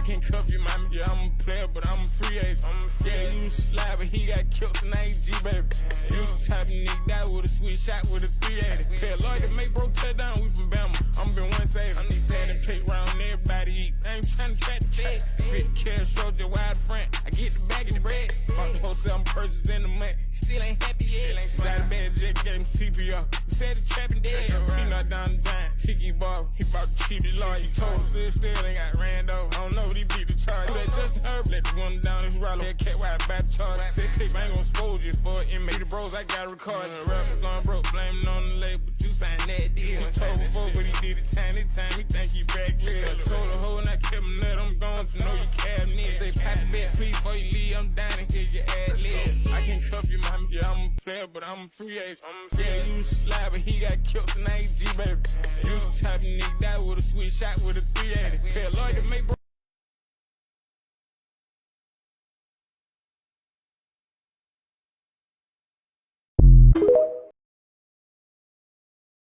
can't cuff you, mama. Yeah, I'm a player, but I'm a free agent. Yeah, you slide, but he got killed, so now he G, baby. You the type of nigga that with a sweet shot with a 380. Hey, Lloyd that make bro touchdown, we from Bama. I'm been one save. I'm these daddy plate round, everybody eat. I ain't tryna track the fed. 50 cash, soldier, wide front. I get the bag of bread. Bought the wholesale purses in the month. Still ain't happy yet. Got a bad jet, gave him CPR. We said the trapping dead. He not down the giant. Tiki bar, he bought the cheapy law. He told us still ain't got ran over. I don't know what he beat the charge. But just herb, let the one down his roller. Head cat wide by the charge. Sex tape, I ain't gon' expose you for it. Inmate the bros, I got record. Rapper going broke, blaming on the label. You signed that deal. He told before, but he did it tiny time. He think he back real. Told the hoe and I kept him nut. I'm going to know you cabinet. Say, Papa bet, please, before you leave, I'm down and hear your ad lib. I can't cuff you, mama. Yeah, I'm a player, but I'm a free agent. Yeah, you slide, but he got killed, so now he G, baby. You the type of nigga that with a sweet shot with a 380. Hey, Lloyd that make bro